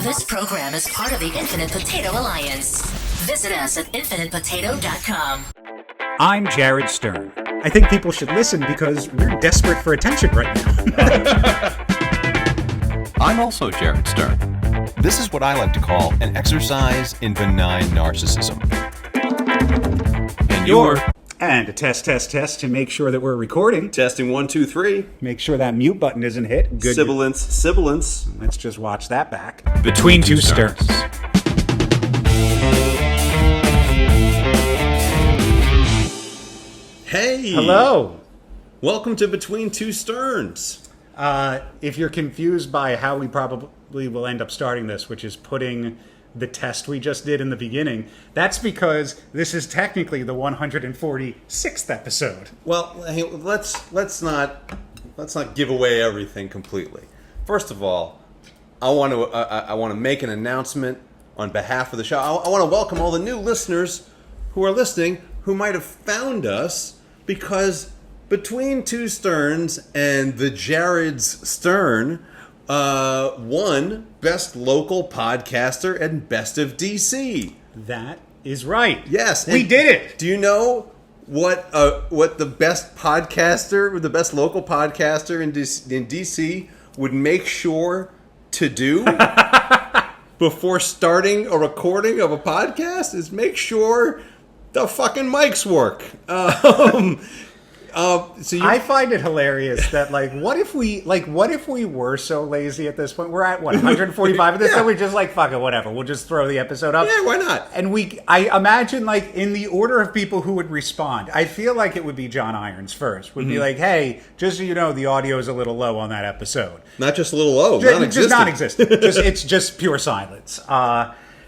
This program is part of the Infinite Potato Alliance. Visit us at infinitepotato.com. I'm Jared Stern. I think people should listen because we're desperate for attention right now. I'm also Jared Stern. This is what I like to call an exercise in benign narcissism. And you're... And a test to make sure that we're recording. Testing 1, 2, 3. Make sure that mute button isn't hit. Good. Sibilance. Let's just watch that back. Between Two Sterns. Hey! Hello. Welcome to Between Two Sterns. If you're confused by how we probably will end up starting this, which is putting the test we just did in the beginning, that's because this is technically the 146th episode. Well, hey, let's not give away everything completely. First of all, I want to make an announcement on behalf of the show. I want to welcome all the new listeners who are listening who might have found us because Between Two Sterns and the Jared's Stern won Best Local Podcaster and Best of DC. That is right. Yes. We did it. Do you know what the best podcaster, the best local podcaster in DC would make sure to do before starting a recording of a podcast is make sure the fucking mics work. I find it hilarious that what if we were so lazy at this point? We're at 145 of this, so we just fuck it, whatever. We'll just throw the episode up. Yeah, why not? And I imagine in the order of people who would respond, I feel like it would be John Irons first. Would be like, hey, just so you know, the audio is a little low on that episode. Not just a little low, just non-existent. It's just pure silence.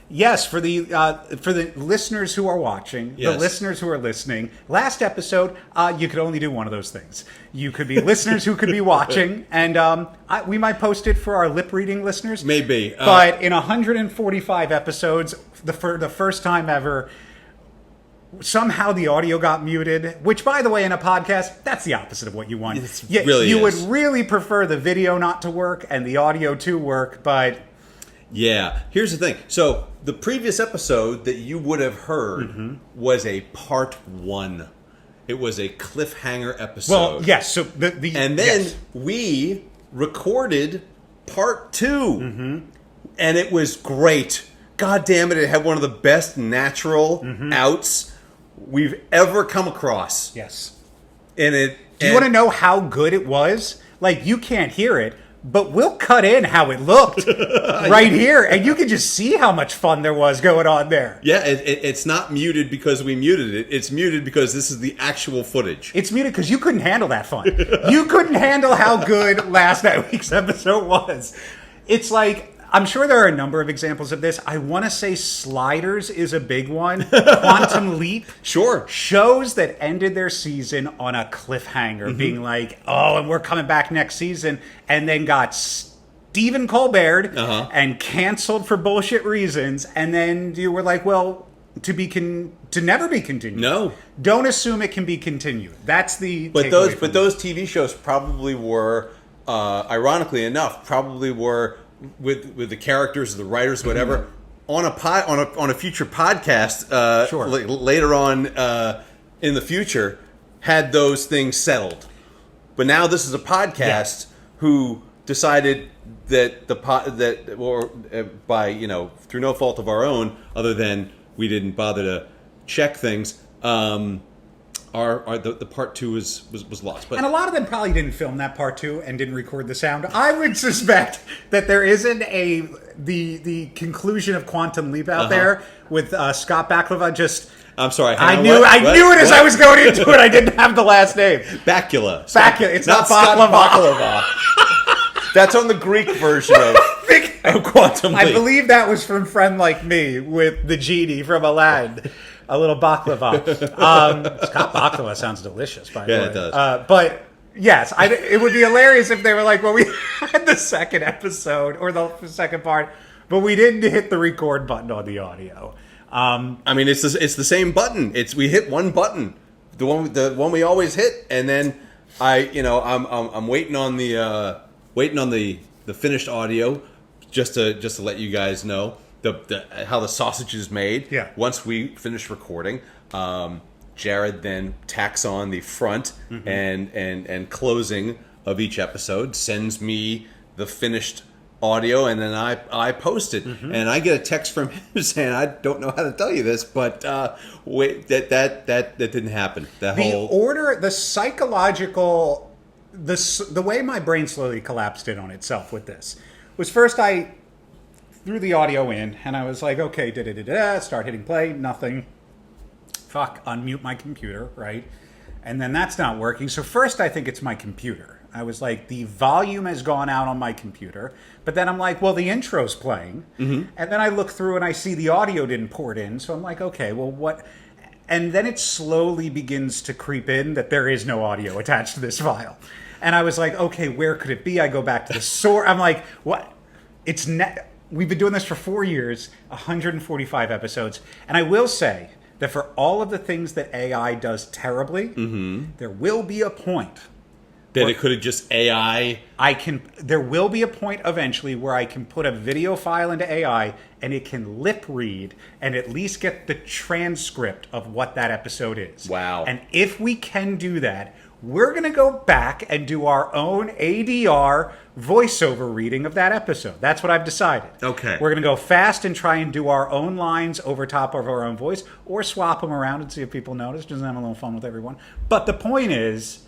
Yes, for the listeners who are watching, the listeners who are listening, last episode, you could only do one of those things. You could be listeners who could be watching, and we might post it for our lip-reading listeners. Maybe. But in 145 episodes, for the first time ever, somehow the audio got muted, which, by the way, in a podcast, that's the opposite of what you want. You would really prefer the video not to work and the audio to work, but... Yeah. Here's the thing. So the previous episode that you would have heard was a part 1. It was a cliffhanger episode. Well, yes. So and then we recorded part 2, and it was great. God damn it! It had one of the best natural outs we've ever come across. Yes. And it. Do you want to know how good it was? You can't hear it. But we'll cut in how it looked right here, and you can just see how much fun there was going on there. Yeah, it's not muted because we muted it. It's muted because this is the actual footage. It's muted because you couldn't handle that fun. You couldn't handle how good last week's episode was. It's I'm sure there are a number of examples of this. I want to say Sliders is a big one. Quantum Leap. Sure. Shows that ended their season on a cliffhanger, being and we're coming back next season, and then got Stephen Colbert and canceled for bullshit reasons, and then you were well, to never be continued. No. Don't assume it can be continued. That's the But those TV shows probably were, ironically enough, with the characters, the writers, whatever, on a future podcast, later on in the future, had those things settled. But now this is a podcast who decided that by through no fault of our own, other than we didn't bother to check things. The part 2 was lost, but and a lot of them probably didn't film that part 2 and didn't record the sound. I would suspect that there isn't the conclusion of Quantum Leap out there with Scott Bakula. I'm sorry. I knew it as I was going into it. I didn't have the last name. Bakula. It's not Baklava. That's on the Greek version of Quantum Leap. I believe that was from Friend Like Me with the genie from Aladdin. A little baklava. Scott Baklava sounds delicious, by the way. Yeah, it does. But yes, it would be hilarious if they were well, we had the second episode or the second part, but we didn't hit the record button on the audio. It's the same button. We hit one button, the one we always hit, and then I'm waiting on the finished audio. just to let you guys know how the sausage is made. Yeah. Once we finish recording, Jared then tacks on the front and closing of each episode, sends me the finished audio, and then I post it, and I get a text from him saying, "I don't know how to tell you this, but wait, that didn't happen." The psychological, the way my brain slowly collapsed in on itself with this was, first I threw the audio in, and I was like, okay, start hitting play, nothing. Fuck, unmute my computer, right? And then that's not working. So first I think it's my computer. I was like, the volume has gone out on my computer. But then I'm like, well, the intro's playing. And then I look through and I see the audio didn't port in. So I'm like, okay, well, what? And then it slowly begins to creep in that there is no audio attached to this file. And I was like, okay, where could it be? I go back to the source. I'm like, what? We've been doing this for 4 years, 145 episodes. And I will say that for all of the things that AI does terribly, there will be a point that it could have just AI. There will be a point eventually where I can put a video file into AI and it can lip read and at least get the transcript of what that episode is. Wow. And if we can do that, we're going to go back and do our own ADR voiceover reading of that episode. That's what I've decided. Okay. We're going to go fast and try and do our own lines over top of our own voice, or swap them around and see if people notice. Just have a little fun with everyone. But the point is,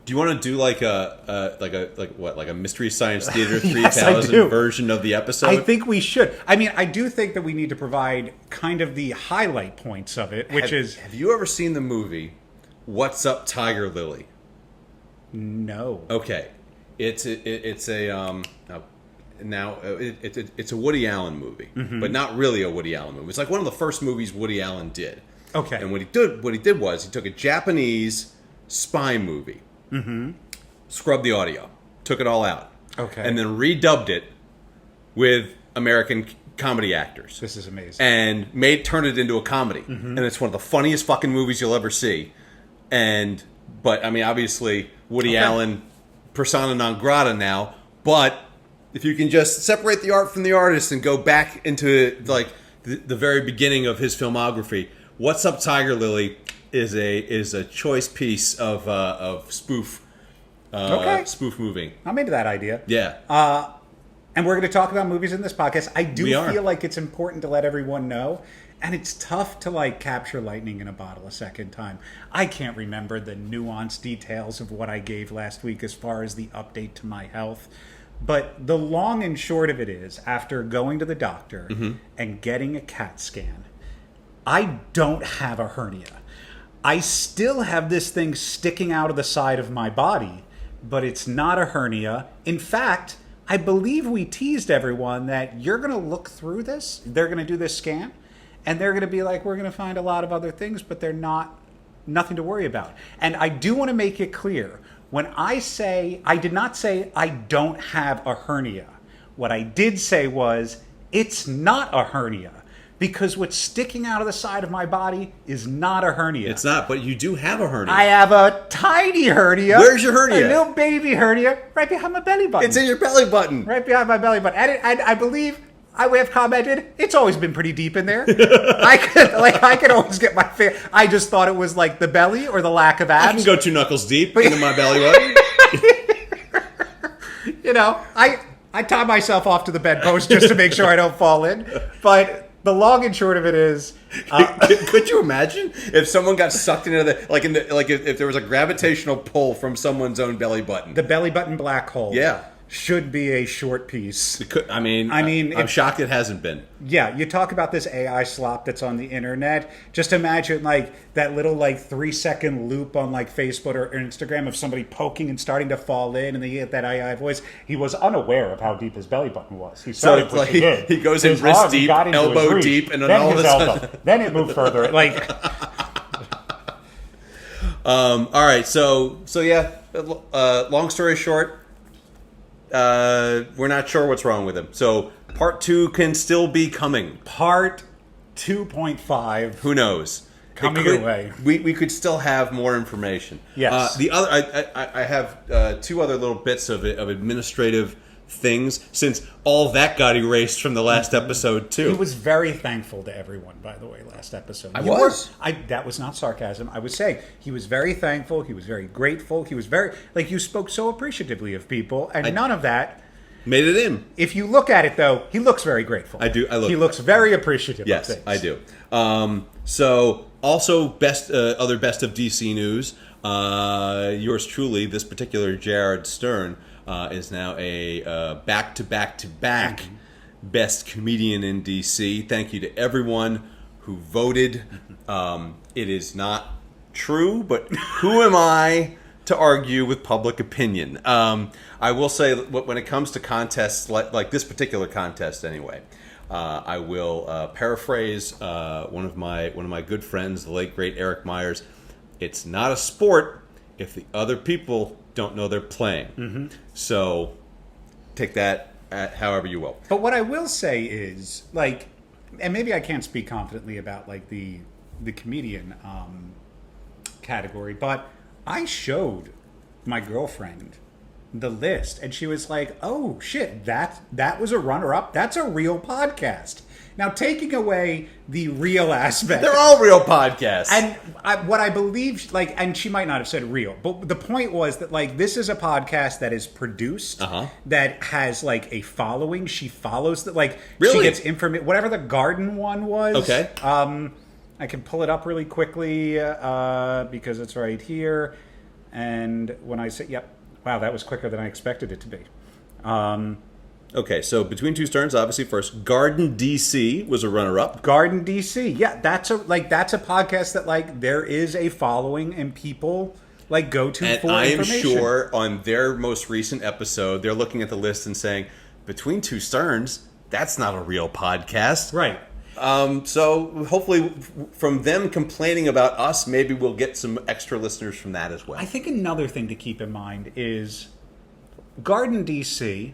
do you want to do like a Mystery Science Theater 3000 Yes, version of the episode? I think we should. I mean, I do think that we need to provide kind of the highlight points of it, which is... Have you ever seen the movie What's Up, Tiger Lily? No. Okay. It's a Woody Allen movie, but not really a Woody Allen movie. It's like one of the first movies Woody Allen did. Okay. And what he did was he took a Japanese spy movie, scrubbed the audio, took it all out, okay, and then redubbed it with American comedy actors. This is amazing. And turned it into a comedy, and it's one of the funniest fucking movies you'll ever see. But I mean, obviously Woody Allen, persona non grata now. But if you can just separate the art from the artist and go back into like the very beginning of his filmography, What's Up, Tiger Lily is a choice piece of spoof movie. I'm into that idea. Yeah. And we're going to talk about movies in this podcast. I do feel like it's important to let everyone know. And it's tough to like capture lightning in a bottle a second time. I can't remember the nuanced details of what I gave last week as far as the update to my health. But the long and short of it is, after going to the doctor and getting a CAT scan, I don't have a hernia. I still have this thing sticking out of the side of my body, but it's not a hernia. In fact, I believe we teased everyone that you're going to look through this. They're going to do this scan. And they're going to be like, we're going to find a lot of other things, but they're nothing to worry about. And I do want to make it clear. When I did not say I don't have a hernia. What I did say was, it's not a hernia. Because what's sticking out of the side of my body is not a hernia. It's not, but you do have a hernia. I have a tiny hernia. Where's your hernia? A little baby hernia right behind my belly button. It's in your belly button. Right behind my belly button. And I believe... I have commented, it's always been pretty deep in there. I could always get my face. I just thought it was like the belly or the lack of abs. I can go 2 knuckles deep into my belly button. You know, I tie myself off to the bedpost just to make sure I don't fall in. But the long and short of it is, could you imagine if someone got sucked into if there was a gravitational pull from someone's own belly button? The belly button black hole. Yeah. Should be a short piece. I'm shocked it hasn't been. Yeah, you talk about this AI slop that's on the internet. Just imagine like that little like 3-second loop on like Facebook or Instagram of somebody poking and starting to fall in, and they get that AI voice. He was unaware of how deep his belly button was. He started pushing in. He goes in wrist deep, elbow deep, and then all of a sudden, then it moved further. Like, all right, so yeah. Long story short. We're not sure what's wrong with him. So part 2 can still be coming. Part 2.5. Who knows? Coming your way. We could still have more information. Yes. The other, I have 2 other little bits of administrative things, since all that got erased from the last episode too. He was very thankful to everyone, by the way, last episode. That was not sarcasm. I was saying he was very thankful. He was very grateful. He was very, like, you spoke so appreciatively of people, and none of that made it in. If you look at it, though, he looks very grateful. He looks very appreciative of things. I do. So, also, other best of DC news. Yours truly, this particular Jared Stern, is now a back-to-back-to-back best comedian in DC. Thank you to everyone who voted. It is not true, but who am I to argue with public opinion? I will say, when it comes to contests like this particular contest, anyway, I will paraphrase one of my good friends, the late great Eric Myers. It's not a sport if the other people don't know they're playing. So take that however you will. But what I will say is, like, and maybe I can't speak confidently about like the comedian category, but I showed my girlfriend the list, and she was like, "Oh shit, that was a runner-up. That's a real podcast." Now, taking away the real aspect, they're all real podcasts. And what I believe, like, and she might not have said real, but the point was that, like, this is a podcast that is produced, that has like a following. She follows that, like, she gets information. Whatever the garden one was. Okay. I can pull it up really quickly because it's right here. And when I say, yep, wow, that was quicker than I expected it to be. Okay, so Between Two Sterns, obviously first. Garden DC was a runner-up. Garden DC, yeah, that's a podcast that, like, there is a following and people like go to and for I information. am sure on their most recent episode, they're looking at the list and saying, Between Two Sterns, that's not a real podcast, right? So hopefully, from them complaining about us, maybe we'll get some extra listeners from that as well. I think another thing to keep in mind is Garden DC.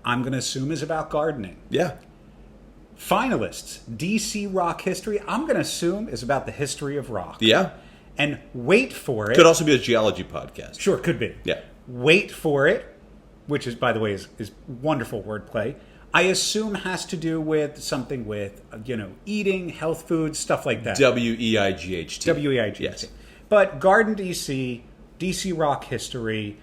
I'm going to assume is about gardening. Yeah. Finalists, DC Rock History, I'm going to assume is about the history of rock. Yeah. And wait for it. Could also be a geology podcast. Sure, could be. Yeah. Wait for it, which is, by the way, is wonderful wordplay. I assume has to do with something with, eating, health foods, stuff like that. WEIGHT. WEIGHT. Yes. But Garden DC, DC Rock History,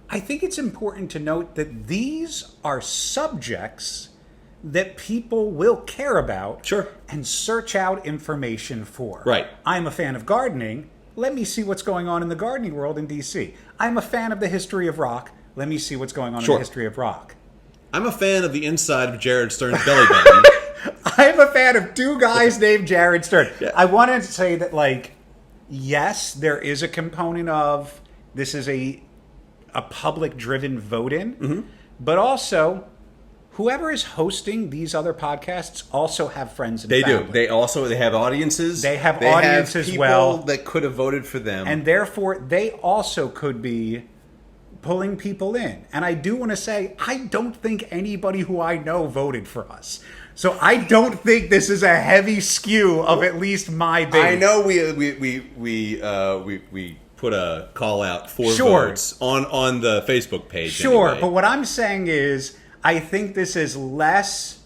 I think it's important to note that these are subjects that people will care about, sure, and search out information for. Right. I'm a fan of gardening. Let me see what's going on in the gardening world in DC. I'm a fan of the history of rock. Let me see what's going on in the history of rock. I'm a fan of the inside of Jared Stern's belly button. I'm a fan of two guys named Jared Stern. Yeah. I wanted to say that, like, yes, there is a component of this is a public-driven vote-in, but also whoever is hosting these other podcasts also have friends and family. They do. They have audiences. They have audiences as well that could have voted for them, and therefore they also could be pulling people in. And I do want to say, I don't think anybody who I know voted for us. So I don't think this is a heavy skew of at least my base. I know we put a call out for votes on the Facebook page. Sure, anyway. But what I'm saying is, I think this is less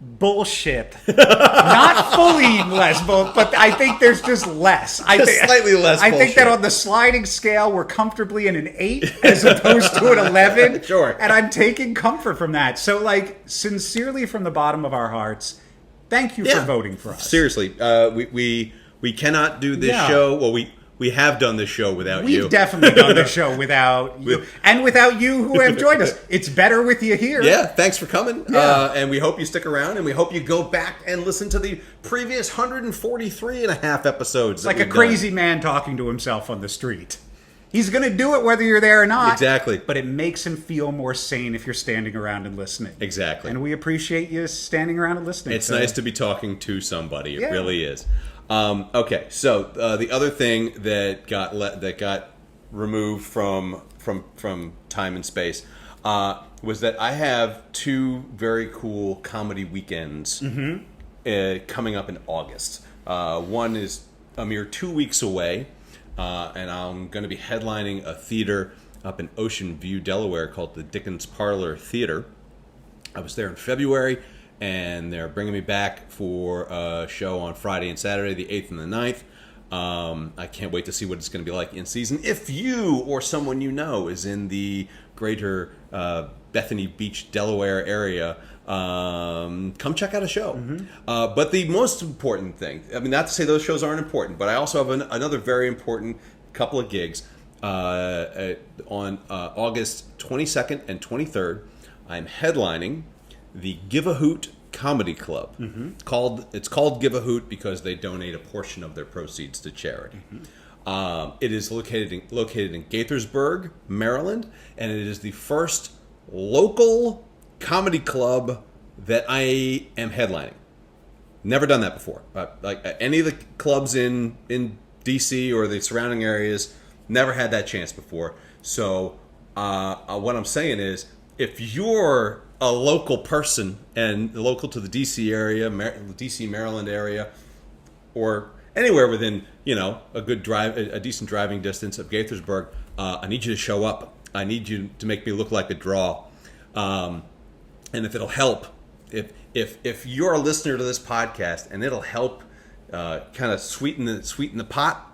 bullshit. Not fully less bullshit, but I think there's just less. Slightly less I bullshit. think that on the sliding scale, we're comfortably in an 8 as opposed to an 11. Sure. And I'm taking comfort from that. So, like, sincerely from the bottom of our hearts, thank you for voting for us. Seriously, we cannot do this show. Well, we have done this show without you. We've definitely done this show without you. And without you who have joined us. It's better with you here. Yeah, thanks for coming. Yeah. And we hope you stick around, and we hope you go back and listen to the previous 143 and a half episodes. It's like a crazy man talking to himself on the street. He's going to do it whether you're there or not. Exactly. But it makes him feel more sane if you're standing around and listening. Exactly. And we appreciate you standing around and listening. It's nice to be talking to somebody. It really is. Okay, so the other thing that got removed from time and space was that I have 2 very cool comedy weekends coming up in August. One is a mere 2 weeks away, and I'm going to be headlining a theater up in Ocean View, Delaware, called the Dickens Parlor Theater. I was there in February, and they're bringing me back for a show on Friday and Saturday, the 8th and the 9th. I can't wait to see what it's going to be like in season. If you or someone you know is in the greater Bethany Beach, Delaware area, come check out a show. But the most important thing, I mean, not to say those shows aren't important, but I also have another very important couple of gigs. On August 22nd and 23rd, I'm headlining the Give a Hoot Comedy Club. It's called Give a Hoot because they donate a portion of their proceeds to charity. It is located in Gaithersburg, Maryland, and it is the first local comedy club that I am headlining. Never done that before. Like any of the clubs in DC or the surrounding areas, never had that chance before. So what I'm saying is, if you're a local person and local to the DC area, DC, Maryland area, or anywhere within, a decent driving distance of Gaithersburg, I need you to show up. I need you to make me look like a draw. And if it'll help, if you're a listener to this podcast and it'll help kind of sweeten the pot.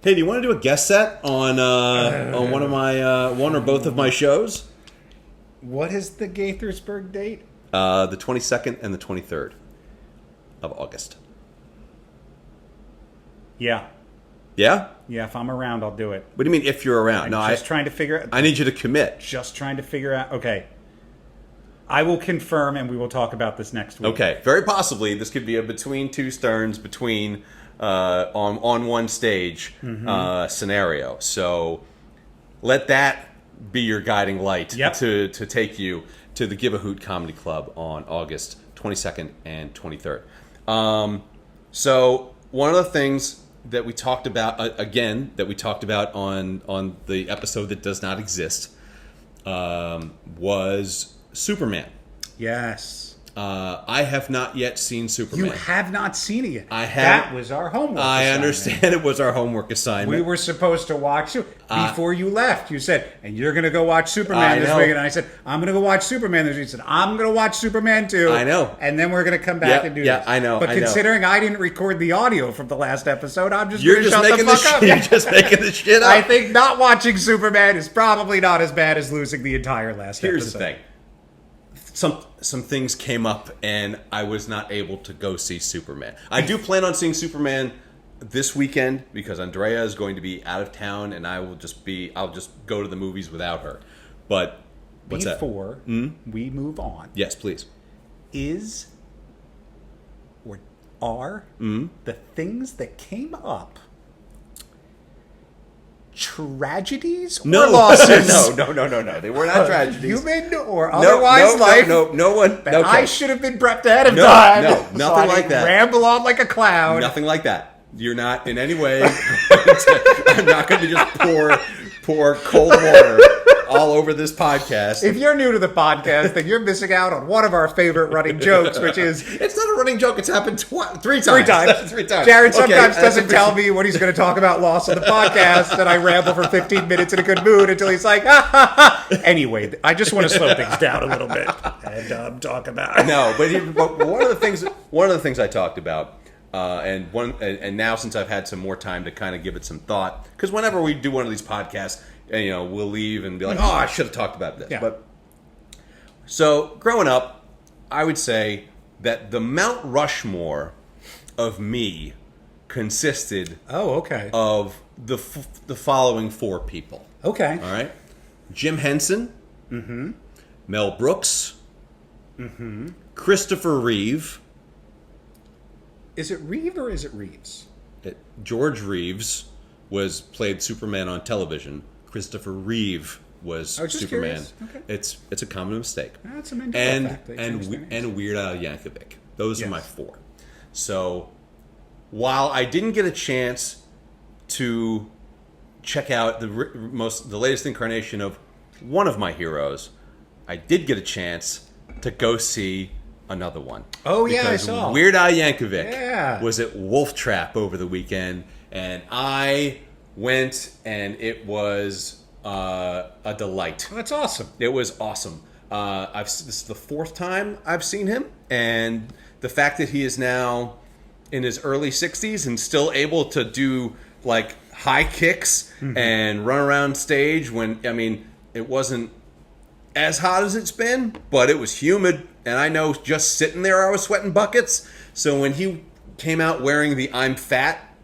Hey, do you want to do a guest set on one of my one or both of my shows? What is the Gaithersburg date? The 22nd and the 23rd of August. Yeah. Yeah? Yeah, if I'm around, I'll do it. What do you mean if you're around? I'm just trying to figure out. I need you to commit. Just trying to figure out. Okay. I will confirm, and we will talk about this next week. Okay. Very possibly, this could be a between two sterns, between on one stage scenario. So let that be your guiding light to take you to the Give a Hoot Comedy Club on August 22nd and 23rd. So one of the things that we talked about, on the episode that does not exist, was Superman. Yes. I have not yet seen Superman. You have not seen it yet. I have. That was our homework I assignment. understand it was our homework assignment. We were supposed to watch it before you left. You said, and you're going to go watch Superman this week. And I said, I'm going to go watch Superman this week. You said, I'm going to watch Superman too. I know. And then we're going to come back and do this. Yeah, I know. But considering I didn't record the audio from the last episode, I'm just You're going to just shut the fuck up. You're just making the shit up. I think not watching Superman is probably not as bad as losing the entire last episode. Here's the thing. Some things came up, and I was not able to go see Superman. I do plan on seeing Superman this weekend because Andrea is going to be out of town, and I'll just go to the movies without her. But what's Before we move on, yes, please. Are the things that came up tragedies or losses? No. They were not tragedies. Human or otherwise life. No one. That I should have been prepped ahead of time. No, nothing like that. Ramble on like a cloud. Nothing like that. You're not in any way. I'm not going to just pour cold water all over this podcast. If you're new to the podcast, then you're missing out on one of our favorite running jokes, which is... It's not a running joke. It's happened three times. Three times. Jared sometimes doesn't tell me when he's going to talk about loss on the podcast, and I ramble for 15 minutes in a good mood until he's like, ha, ha, ha. Anyway, I just want to slow things down a little bit and talk about... No, but one of the things I talked about, and now since I've had some more time to kind of give it some thought, because whenever we do one of these podcasts, we'll leave and be like, I should have talked about this. Yeah. But so growing up, I would say that the Mount Rushmore of me consisted of the following four people. Okay. All right. Jim Henson. Mel Brooks. Christopher Reeve. Is it Reeve or is it Reeves? George Reeves played Superman on television. Christopher Reeve was Superman. Okay. It's a common mistake. That's a mental fact. And Weird Al Yankovic. Those are my four. So while I didn't get a chance to check out the latest incarnation of one of my heroes, I did get a chance to go see another one. Oh yeah, because I saw. Weird Al Yankovic was at Wolf Trap over the weekend, and I went, and it was a delight. Oh, that's awesome. It was awesome. This is the 4th time I've seen him, and the fact that he is now in his early 60s and still able to do like high kicks and run around stage when, I mean, it wasn't as hot as it's been, but it was humid, and I know just sitting there I was sweating buckets. So when he came out wearing the I'm fat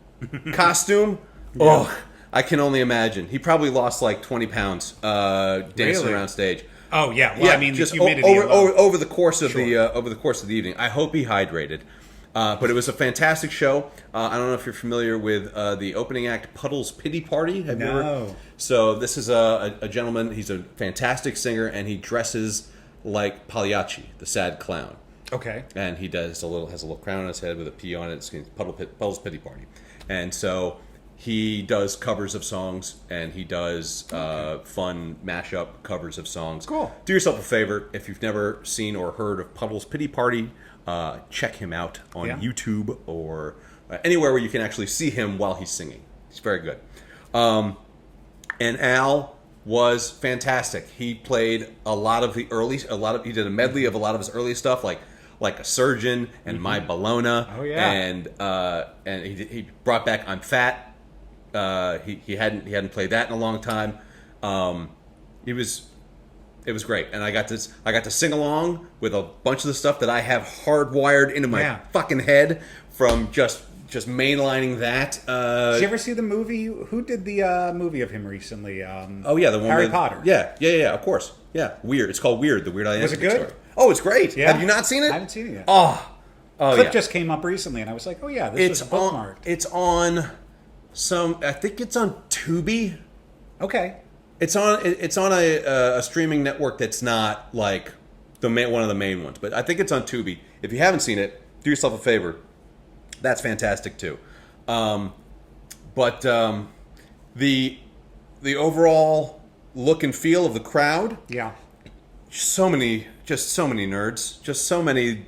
costume, I can only imagine. He probably lost like 20 pounds dancing around stage. Oh yeah, well, I mean, just the humidity over the course of the evening. I hope he hydrated. But it was a fantastic show. I don't know if you're familiar with the opening act, Puddle's Pity Party. Have you ever? So this is a gentleman. He's a fantastic singer, and he dresses like Pagliacci, the sad clown. Okay. And he has a little crown on his head with a P on it. It's Puddle's Pity Party. And so he does covers of songs, and he does fun mashup covers of songs. Cool. Do yourself a favor, if you've never seen or heard of Puddle's Pity Party, check him out on YouTube or anywhere where you can actually see him while he's singing. He's very good. And Al was fantastic. He played he did a medley of a lot of his early stuff, like A Surgeon and My Bologna. Oh yeah. And he brought back I'm Fat. He hadn't played that in a long time. It was great, and I got to sing along with a bunch of the stuff that I have hardwired into my fucking head from just mainlining that. Did you ever see the movie? Who did the movie of him recently? The one Harry Potter. Yeah, of course. Yeah, Weird. It's called Weird. The Weird Al Yankovic Was it good? story. Oh, it's great. Yeah? Have you not seen it? I haven't seen it yet. Oh, Clip just came up recently, and I was like, oh yeah, this was bookmarked. It's on I think it's on Tubi. Okay. It's on a streaming network that's not like one of the main ones, but I think it's on Tubi. If you haven't seen it, do yourself a favor. That's fantastic too. But the overall look and feel of the crowd. Yeah. So many nerds. Just so many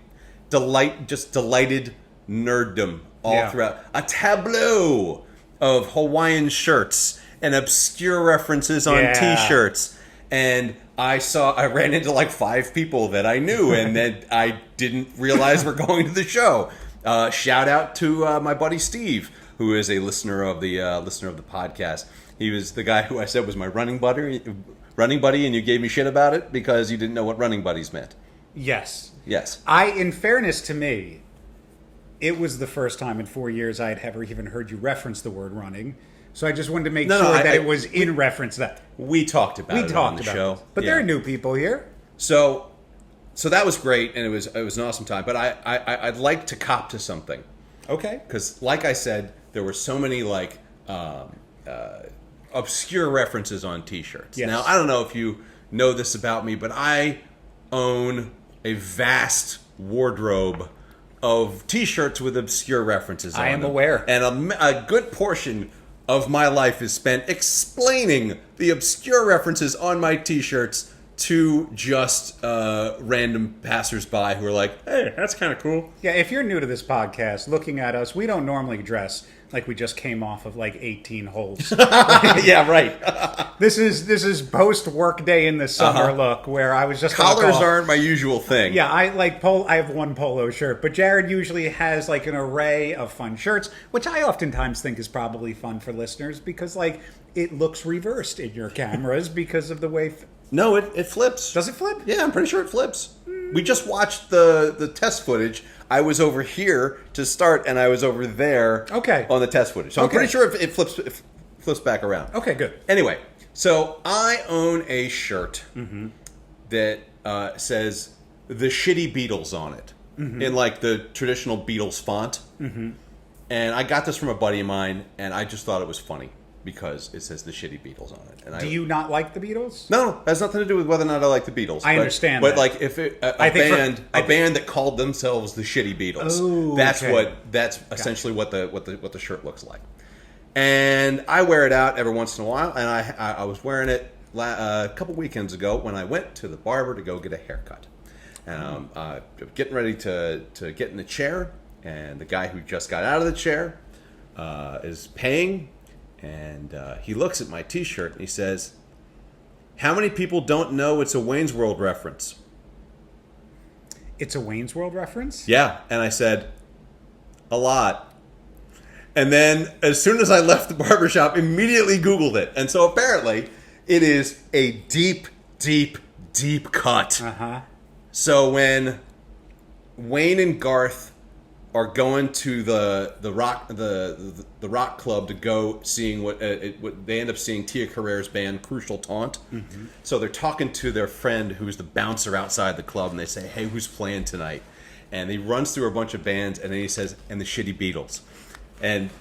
delighted nerddom all throughout. A tableau of Hawaiian shirts and obscure references on T-shirts, and I ran into like 5 people that I knew and that I didn't realize were going to the show. Shout out to my buddy Steve, who is a listener of the podcast. He was the guy who I said was my running buddy, and you gave me shit about it because you didn't know what running buddies meant. Yes. In fairness to me, it was the first time in 4 years I had ever even heard you reference the word running. So I just wanted to make sure that it was in reference to that. We talked about it on the show. This. But there are new people here. So that was great, and it was an awesome time. But I'd like to cop to something. Okay. Because, like I said, there were so many like obscure references on T-shirts. Yes. Now, I don't know if you know this about me, but I own a vast wardrobe of T-shirts with obscure references on them. I am aware. And a good portion of my life is spent explaining the obscure references on my T-shirts to just random passersby who are like, hey, that's kind of cool. Yeah, if you're new to this podcast, looking at us, we don't normally dress like we just came off of like 18 holes. Yeah, right. This is post-work day in the summer look where I was just collars aren't my usual thing. Yeah, I have one polo shirt, but Jared usually has like an array of fun shirts, which I oftentimes think is probably fun for listeners because like it looks reversed in your cameras because of the way. No, it flips. Does it flip? Yeah, I'm pretty sure it flips. We just watched the test footage. I was over here to start, and I was over there on the test footage. So I'm pretty sure it flips back around. Okay, good. Anyway, so I own a shirt that says the shitty Beatles on it in like the traditional Beatles font. And I got this from a buddy of mine, and I just thought it was funny because it says the shitty Beatles on it. And do you not like the Beatles? No, it has nothing to do with whether or not I like the Beatles. I understand but that. Like if a band that called themselves the Shitty Beatles, that's essentially what the shirt looks like. And I wear it out every once in a while, and I was wearing it a couple weekends ago when I went to the barber to go get a haircut. And I'm getting ready to get in the chair, and the guy who just got out of the chair is paying. And he looks at my T-shirt and he says, how many people don't know it's a Wayne's World reference? It's a Wayne's World reference? Yeah. And I said, a lot. And then as soon as I left the barbershop, immediately Googled it. And so apparently it is a deep, deep, deep cut. Uh-huh. So when Wayne and Garth are going to the rock club to go seeing what they end up seeing Tia Carrere's band Crucial Taunt. Mm-hmm. So they're talking to their friend who's the bouncer outside the club, and they say, "Hey, who's playing tonight?" And he runs through a bunch of bands, and then he says, "And the Shitty Beatles." And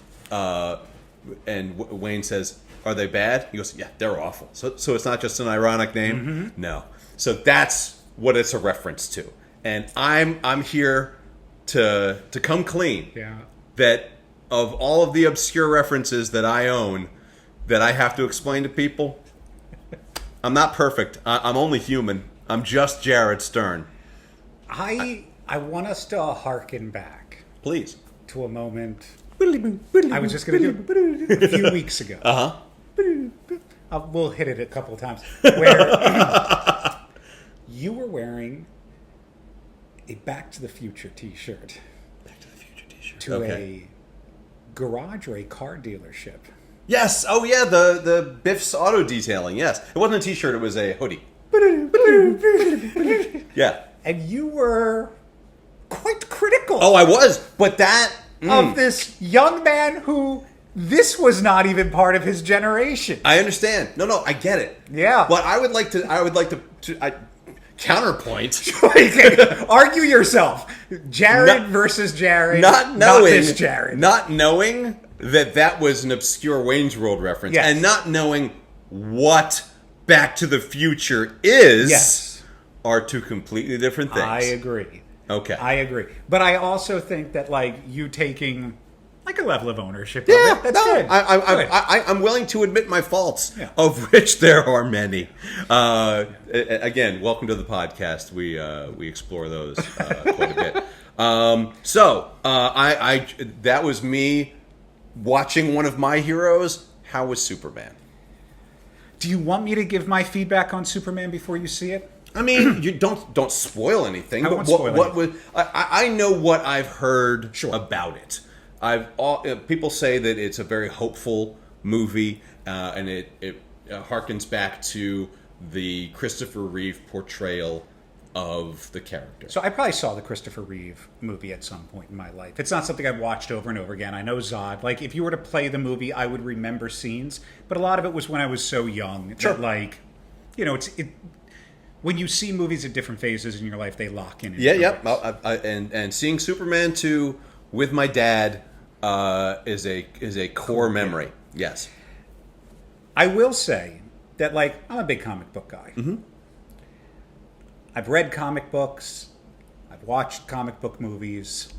Wayne says, "Are they bad?" He goes, "Yeah, they're awful." So it's not just an ironic name. Mm-hmm. No. So that's what it's a reference to. And I'm here to come clean. Yeah. That of all of the obscure references that I own that I have to explain to people, I'm not perfect. I'm only human. I'm just Jared Stern. I want us to harken back. Please. To a moment I was just going to do a few weeks ago. Uh-huh. We'll hit it a couple of times. Where you were wearing a Back to the Future t-shirt. Back to the Future t-shirt. To a garage or a car dealership. Yes. Oh, yeah. The Biff's Auto Detailing. Yes. It wasn't a t-shirt. It was a hoodie. Yeah. And you were quite critical. Oh, I was. But that... of this young man who... This was not even part of his generation. I understand. No, I get it. Yeah. But I would like to counterpoint. Argue yourself. Jared versus Jared. Not this Jared. Not knowing that was an obscure Wayne's World reference. Yes. And not knowing what Back to the Future is. Yes. Are two completely different things. I agree. Okay. I agree. But I also think that, like, you taking... like a level of ownership. Yeah, of it. That's good. I'm willing to admit my faults, of which there are many. Again, welcome to the podcast. We explore those quite a bit. That was me watching one of my heroes. How was Superman? Do you want me to give my feedback on Superman before you see it? I mean, you don't spoil anything. I won't spoil anything. I know what I've heard about it. People say that it's a very hopeful movie, and it harkens back to the Christopher Reeve portrayal of the character. So I probably saw the Christopher Reeve movie at some point in my life. It's not something I've watched over and over again. I know Zod. Like, if you were to play the movie, I would remember scenes, but a lot of it was when I was so young. Sure. That, like, you know, when you see movies at different phases in your life, they lock in. And seeing Superman 2 with my dad is a core memory. Yes. I will say that, like, I'm a big comic book guy. Mm-hmm. I've read comic books. I've watched comic book movies.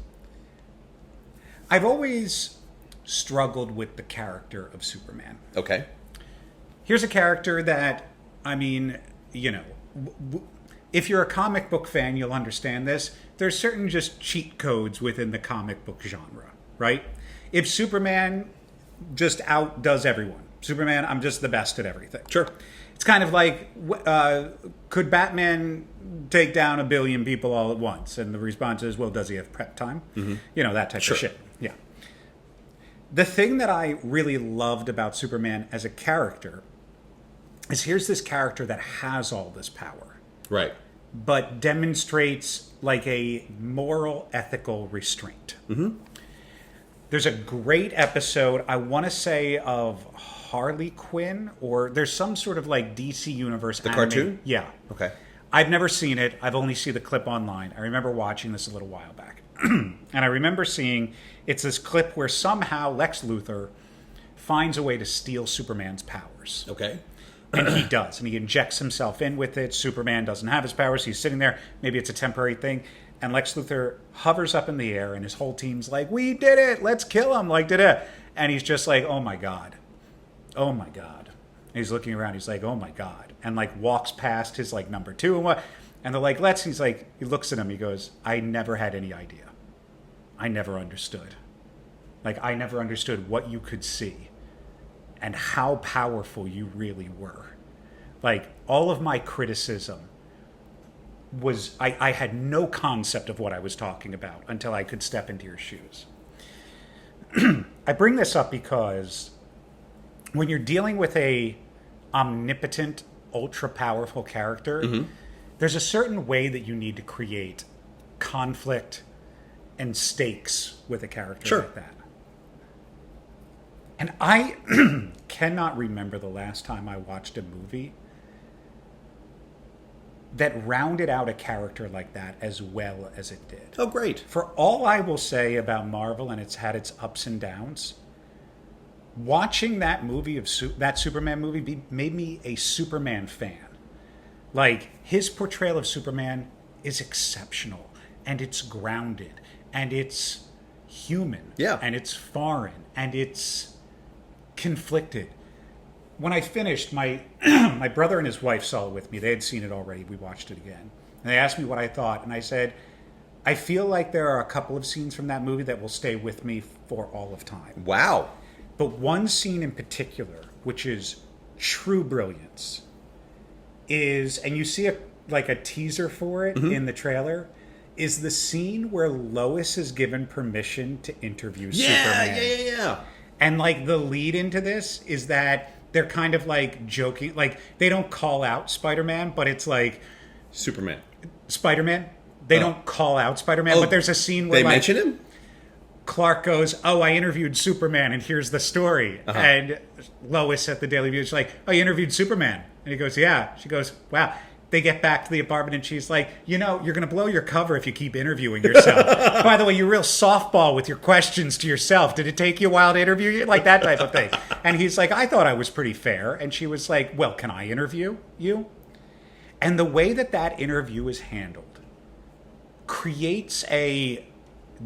I've always struggled with the character of Superman. Okay. Here's a character that, I mean, you know, if you're a comic book fan, you'll understand this. There's certain just cheat codes within the comic book genre, right? If Superman just outdoes everyone, Superman, I'm just the best at everything. Sure. It's kind of like, could Batman take down 1 billion people all at once? And the response is, well, does he have prep time? Mm-hmm. You know, that type of shit. Yeah. The thing that I really loved about Superman as a character is here's this character that has all this power. Right. But demonstrates like a moral, ethical restraint. Mm-hmm. There's a great episode, I want to say, of Harley Quinn, or there's some sort of like DC Universe The anime. cartoon? Yeah. Okay. I've never seen it. I've only seen the clip online. I remember watching this a little while back. And I remember seeing, it's this clip where somehow Lex Luthor finds a way to steal Superman's powers. Okay. And he does. And he injects himself in with it. Superman doesn't have his powers. He's sitting there. Maybe it's a temporary thing. And Lex Luthor hovers up in the air, and his whole team's like, we did it. Let's kill him. Like, da-da. And he's just like, oh, my God. Oh, my God. And he's looking around. He's like, oh, my God. And, like, walks past his, like, number 2 and what. And they're like, let's. He's like, he looks at him. He goes, I never had any idea. I never understood. Like, I never understood what you could see and how powerful you really were. Like, all of my criticism was, I had no concept of what I was talking about until I could step into your shoes. I bring this up because when you're dealing with a omnipotent, ultra-powerful character, there's a certain way that you need to create conflict and stakes with a character like that. And I cannot remember the last time I watched a movie that rounded out a character like that as well as it did. Oh, great. For all I will say about Marvel, and it's had its ups and downs, watching that movie, that Superman movie, made me a Superman fan. Like, his portrayal of Superman is exceptional, and it's grounded, and it's human, and it's foreign, and it's conflicted. When I finished, my my brother and his wife saw it with me. They had seen it already. We watched it again. And they asked me what I thought. And I said, I feel like there are a couple of scenes from that movie that will stay with me for all of time. Wow. But one scene in particular, which is true brilliance, is, and you see a teaser for it in the trailer, is the scene where Lois is given permission to interview Superman. Yeah. And, like, the lead into this is that they're kind of, like, joking. Like, they don't call out Spider-Man, but it's like... Superman. Spider-Man. They don't call out Spider-Man, but there's a scene where, they mention him? Clark goes, I interviewed Superman, and here's the story. And Lois at the Daily View is like, you interviewed Superman? And he goes, yeah. She goes, wow. They get back to the apartment, and she's like, you're going to blow your cover if you keep interviewing yourself. By the way, you're real softball with your questions to yourself. Did it take you a while to interview you? Like, that type of thing. And he's like, I thought I was pretty fair. And she was like, well, can I interview you? And the way that interview is handled creates a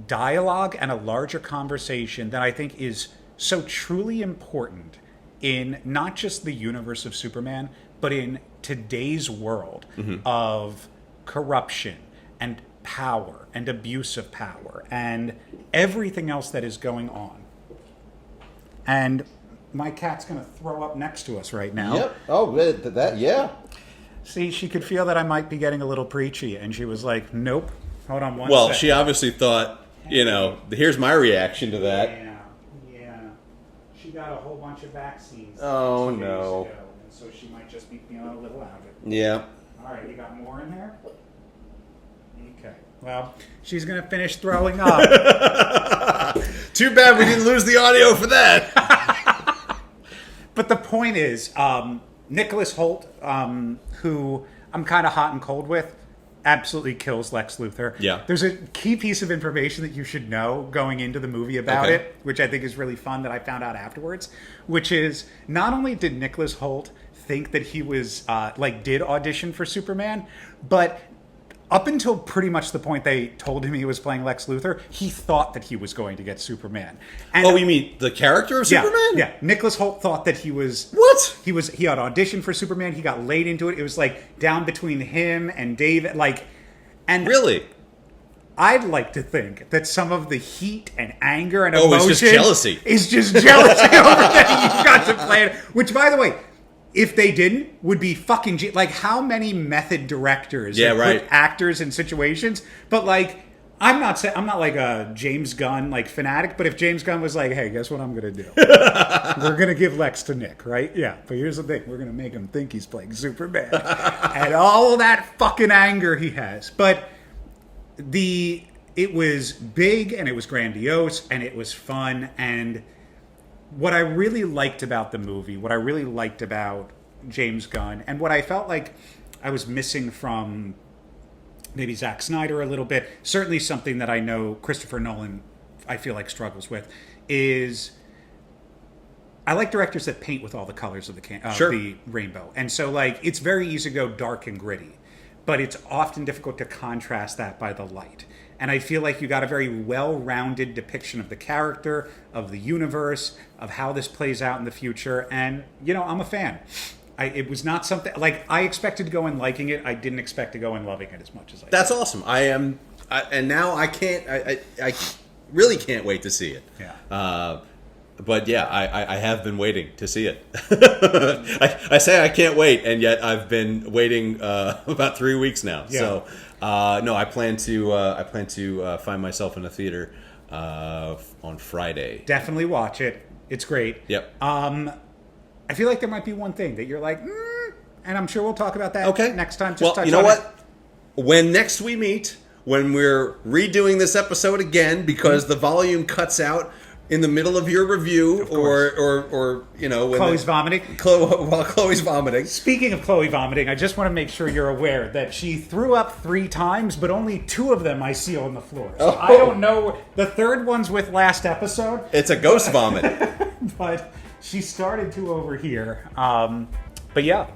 dialogue and a larger conversation that I think is so truly important in not just the universe of Superman, but in today's world of corruption and power and abuse of power and everything else that is going on. And my cat's going to throw up next to us right now. Yep. Oh, that, yeah. See, she could feel that I might be getting a little preachy, and she was like, nope. Hold on one Well, second. she obviously thought, here's my reaction to that. Yeah. She got a whole bunch of vaccines. Oh, 2 days no. ago, and so she might just be feeling a little out of it. Yeah. All right, you got more in there? Okay. Well, she's going to finish throwing up. Too bad we didn't lose the audio for that. But the point is, Nicholas Hoult, who I'm kind of hot and cold with, absolutely kills Lex Luthor. Yeah. There's a key piece of information that you should know going into the movie about it, which I think is really fun that I found out afterwards, which is not only did Nicholas Hoult think that he was, did audition for Superman, but up until pretty much the point they told him he was playing Lex Luthor, he thought that he was going to get Superman. And you mean the character of Superman? Yeah. Nicholas Hoult thought that he was... What? He had auditioned for Superman. He got laid into it. It was like down between him and David. And really? I'd like to think that some of the heat and anger and emotion... it's just jealousy. Is just jealousy over that you got to play it. Which, by the way... If they didn't, would be fucking... how many method directors put actors in situations? But, I'm not like a James Gunn, fanatic, but if James Gunn was like, hey, guess what I'm going to do? We're going to give Lex to Nick, right? Yeah, but here's the thing. We're going to make him think he's playing Superman. And all that fucking anger he has. But it was big, and it was grandiose, and it was fun, and... What I really liked about the movie, what I really liked about James Gunn, and what I felt like I was missing from maybe Zack Snyder a little bit, certainly something that I know Christopher Nolan, I feel like, struggles with, is I like directors that paint with all the colors of the rainbow. And so, it's very easy to go dark and gritty, but it's often difficult to contrast that by the light. And I feel like you got a very well-rounded depiction of the character, of the universe, of how this plays out in the future. And, I'm a fan. It was not something... I expected to go in liking it. I didn't expect to go in loving it as much as I did. That's awesome. And now I can't... I really can't wait to see it. Yeah. But yeah, I have been waiting to see it. I say I can't wait, and yet I've been waiting about 3 weeks now. Yeah. So no, I plan to find myself in a theater on Friday. Definitely watch it. It's great. Yep. I feel like there might be one thing that you're like, and I'm sure we'll talk about that next time. Just touch you know on what? When next we meet, when we're redoing this episode again, because the volume cuts out in the middle of your review, or you know, when Chloe's vomiting. While Chloe's vomiting. Speaking of Chloe vomiting, I just want to make sure you're aware that she threw up 3 times, but only 2 of them I see on the floor. So I don't know. The third one's with last episode. It's a ghost vomit. But she started to over here. But yeah.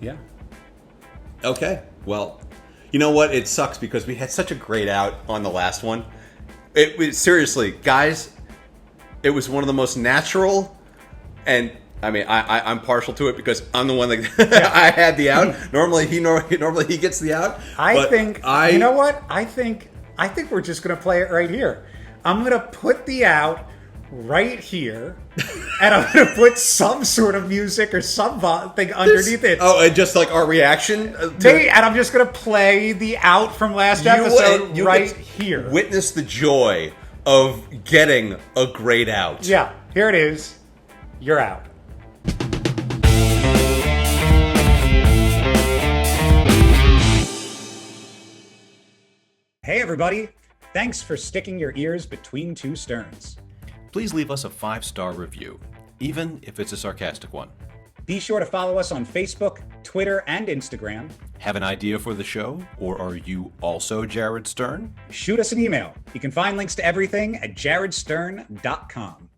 Yeah. Okay. Well, you know what? It sucks because we had such a great out on the last one. It seriously, guys, it was one of the most natural, and I mean, I'm partial to it because I'm the one that I had the out. Normally he gets the out. You know what? I think we're just gonna play it right here. I'm gonna put the out right here, and I'm gonna put some sort of music or some thing underneath it. Oh, and just like our reaction. And I'm just gonna play the out from last episode right here. Witness the joy of getting a great out. Yeah, here it is. You're out. Hey everybody, thanks for sticking your ears between 2 sterns. Please leave us a 5-star review, even if it's a sarcastic one. Be sure to follow us on Facebook, Twitter, and Instagram. Have an idea for the show, or are you also Jared Stern? Shoot us an email. You can find links to everything at jaredstern.com.